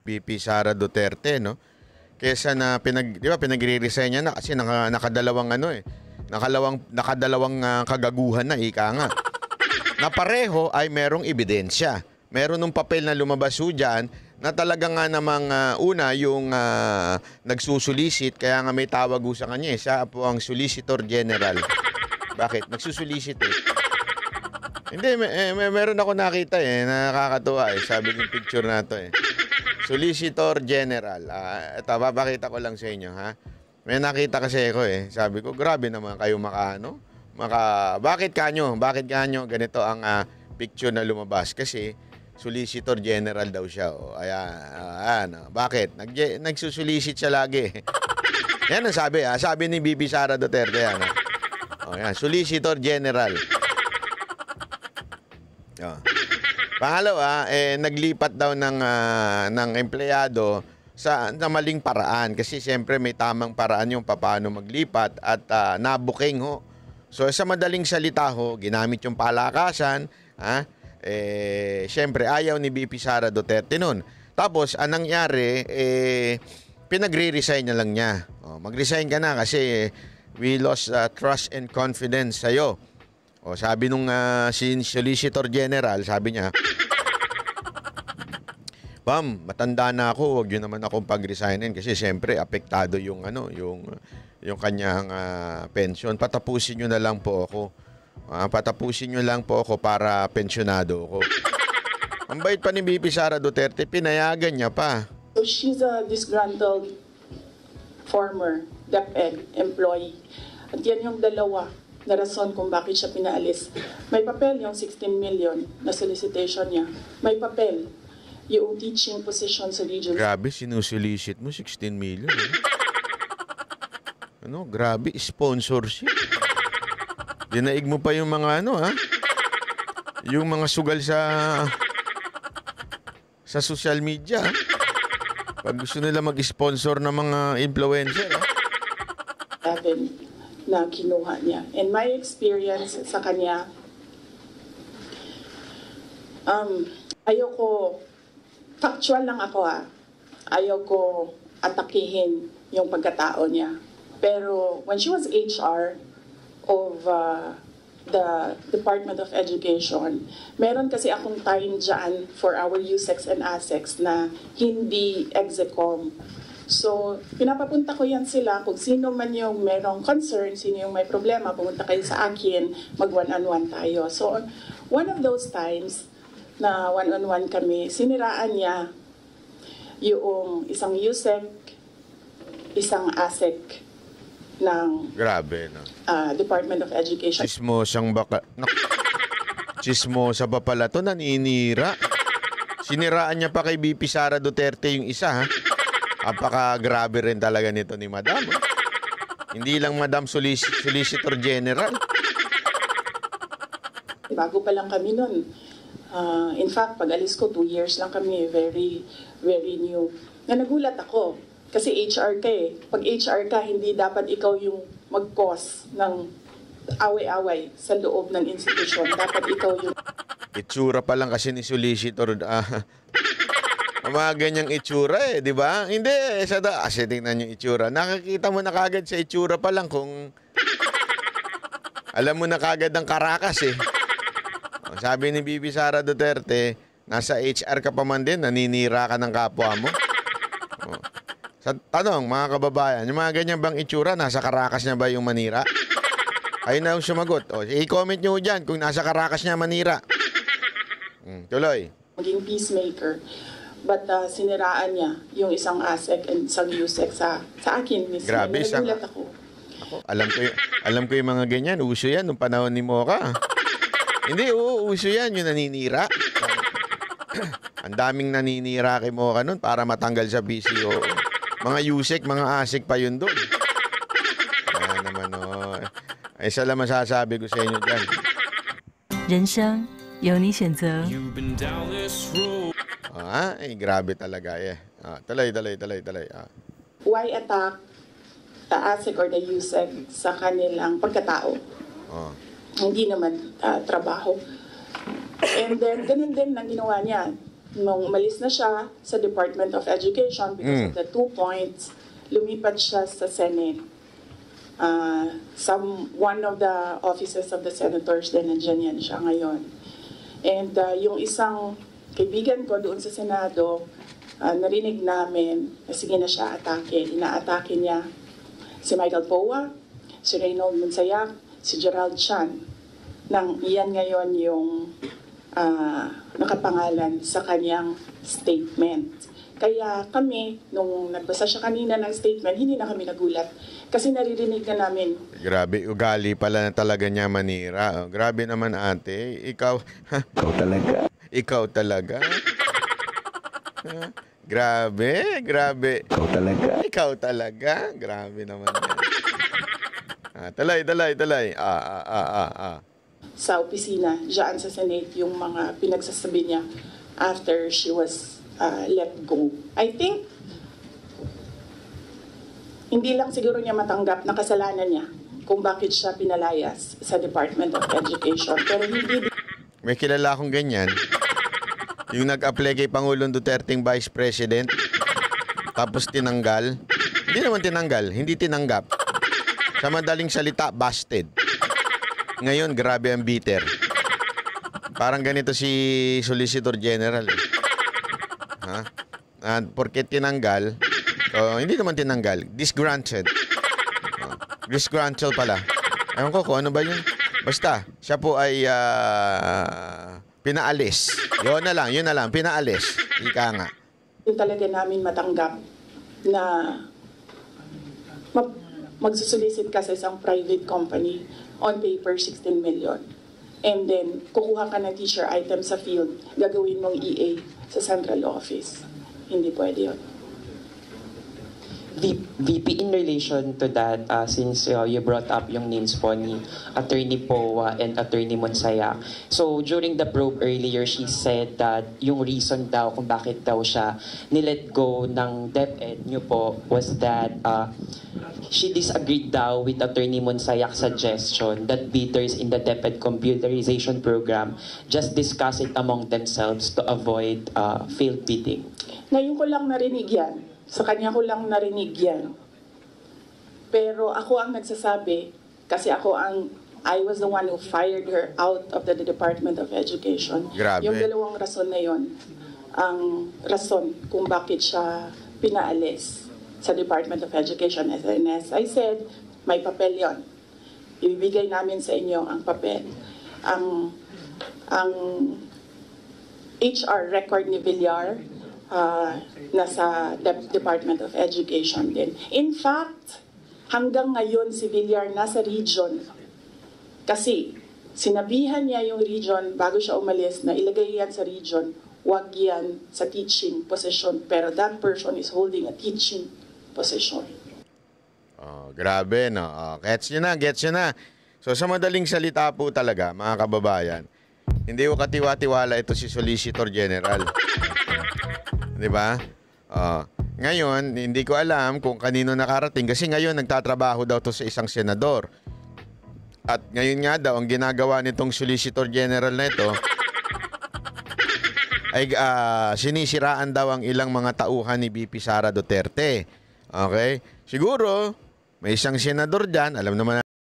VP Sara Duterte, no? Kesa na di ba pinagre-resign niya na kasi nakadalawang nakadalawang kagaguhan na ika nga. Na pareho ay merong ebidensya. Meron ng papel na lumabas ho dyan na talaga nga namang una yung nagsusulisit, kaya nga may tawag ho sa kanya. Siya po ang Solicitor General. Bakit? Nagsusulisit eh. Hindi, meron ako nakita nakakatuwa sabi ng picture na to Solicitor General. Ito, babakita ko lang sa inyo ha. May nakita kasi ako Sabi ko, grabe naman kayo bakit kanyo ganito ang picture na lumabas kasi Solicitor General daw siya. Bakit? Nagsusulisit siya lagi. Yan ang sabi sabi ni VP Sara Duterte yan. Solicitor General. Pangalawa, naglipat daw ng empleyado sa maling paraan kasi siyempre may tamang paraan yung paano maglipat at nabuking ho. So sa madaling salita ho, ginamit yung palakasan, siyempre ayaw ni VP Sara Duterte nun. Tapos anong nangyari, pinagre-resign na lang niya. Mag-resign ka na kasi we lost trust and confidence sa'yo. Sabi nung Solicitor General, sabi niya, Ma'am, matanda na ako, huwag yun naman akong pag-resignin kasi siyempre apektado yung yung kanyang pension. Patapusin niyo na lang po ako. Patapusin niyo lang po ako para pensionado ako. Ang bait pa ni VP Sara Duterte, pinayagan niya pa. So she's a disgruntled former DepEd employee. At yan yung dalawa na rason kung bakit siya pinaalis. May papel yung 16 million na solicitation niya. May papel yung teaching position sa region. Grabe, sinusolicit mo 16 million. Grabe, sponsorship. Dinaig mo pa yung mga yung mga sugal sa social media. Pag gusto nila mag-sponsor ng mga influencer. Na kinuha niya. And my experience sa kanya, ayoko, factual lang ako ayoko atakihin yung pagkatao niya. Pero when she was HR of the Department of Education, meron kasi akong time dyan for our USEX and ASEX na hindi execom. So, pinapapunta ko yan sila kung sino man yung merong concern, sino yung may problema, pumunta kayo sa akin, mag one-on-one tayo. So, one of those times na one-on-one kami, siniraan niya yung isang USEC, isang ASEC ng Grabe, no? Department of Education. Chismosa pa pala to, naninira. Siniraan niya pa kay VP Sara Duterte yung isa, Apaka-grabe rin talaga nito ni Madam. Hindi lang Madam Solicitor General. Bago pa lang kami nun. In fact, pag alis ko, 2 years lang kami. Very, very new. Nagulat ako. Kasi HR ka Pag HR ka, hindi dapat ikaw yung mag-cause ng away-away sa loob ng institusyon. Dapat ikaw yung... Itsura pa lang kasi ni Solicitor. Mga ganyang itsura di ba? Hindi, kasi tingnan yung itsura. Nakakita mo na kagad sa itsura pa lang kung alam mo na kagad ang karakas Sabi ni VP Sara Duterte, nasa HR ka pa man din, naninira ka ng kapwa mo. Sa tanong, mga kababayan, yung mga ganyan bang itsura, nasa karakas niya ba yung manira? Ayun na yung sumagot. I-comment nyo dyan kung nasa karakas niya manira. Tuloy. Maging peacemaker. But siniraan niya yung isang ASEC and isang USEC sa akin mismo. Grabe, nagulat ako. Alam ko yung mga ganyan. Uso yan nung panahon ni Mocha. Hindi, uso yan yung naninira. Ang daming naninira kay Mocha nun para matanggal sa PCO. Mga USEC, mga ASEC pa yun doon. Kaya naman, isa lang masasabi ko sa inyo dyan. 人生由你选择。 grabe talaga Talay. Why attack the ASEC or the USEC sa kanilang pagkatao? Hindi naman trabaho. And then, ganun din ang ginawa niya. nung umalis na siya sa Department of Education because of the 2 points, lumipat siya sa Senate. One of the offices of the senators din, nandiyan yan siya ngayon. And yung isang kaibigan ko doon sa Senado, narinig namin na sige na siya atake. Inaatake niya si Michael Poa, si Reynold Monsayak, si Gerald Chan. Nang iyan ngayon yung nakapangalan sa kanyang statement. Kaya kami, nung nagbasa siya kanina ng statement, hindi na kami nagulat. Kasi naririnig na namin. Grabe, ugali pala na talaga niya manira. Oh, grabe naman ate. Ikaw, Ikaw talaga. ikaw talaga. Grabe, grabe. Ikaw talaga. Ikaw talaga. Grabe naman yan. Talay. Sa opisina, dyan sa Senate, yung mga pinagsasabi niya after she was let go. I think, hindi lang siguro niya matanggap na kasalanan niya kung bakit siya pinalayas sa Department of Education. Pero hindi. May kilala akong ganyan. Yung nag-apply kay Pangulong Duterteng Vice President, tapos tinanggal. Hindi naman tinanggal, hindi tinanggap. Sa madaling salita, busted. Ngayon, grabe ang bitter. Parang ganito si Solicitor General. Ha? At porket tinanggal, hindi naman tinanggal, disgruntled. Disgruntled pala. Ewan ko kung ano ba yun. Basta, siya po ay pinaalis. Yun na lang, pinaalis. Ika nga. Yung talaga namin matanggap na magsusulisit ka sa isang private company on paper 16 million. And then, kukuha ka ng teacher item sa field, gagawin mong EA sa central office. Hindi pwede yun. VP, in relation to that, since you brought up yung names po ni Attorney Poa and Attorney Monsayak. So, during the probe earlier, she said that yung reason daw kung bakit daw siya nilet go ng DepEd nyo po was that she disagreed daw with Attorney Monsayak's suggestion that bidders in the DepEd computerization program just discuss it among themselves to avoid failed bidding. Ngayon ko lang narinig yan. Sa kanya ko lang narinig yan. Pero ako ang nagsasabi, kasi I was the one who fired her out of the Department of Education. Grabe. Yung dalawang rason na yon, ang rason kung bakit siya pinaalis sa Department of Education. And as I said, may papel yon. Ibibigay namin sa inyo ang papel. Ang HR record ni Villar, nasa Department of Education din. In fact, hanggang ngayon si Villar nasa region. Kasi sinabihan niya yung region bago siya umalis na ilagay yan sa region, wag yan sa teaching position. Pero that person is holding a teaching position. Oh, grabe, no? Oh, gets nyo na. So, sa madaling salita po talaga, mga kababayan, hindi ko katiwa-tiwala ito si Solicitor General. Di ba? Ngayon, hindi ko alam kung kanino nakarating kasi ngayon nagtatrabaho daw to sa isang senador. At ngayon nga daw, ang ginagawa nitong Solicitor General na ito ay sinisiraan daw ang ilang mga tauhan ni VP Sara Duterte. Okay? Siguro, may isang senador dyan, alam naman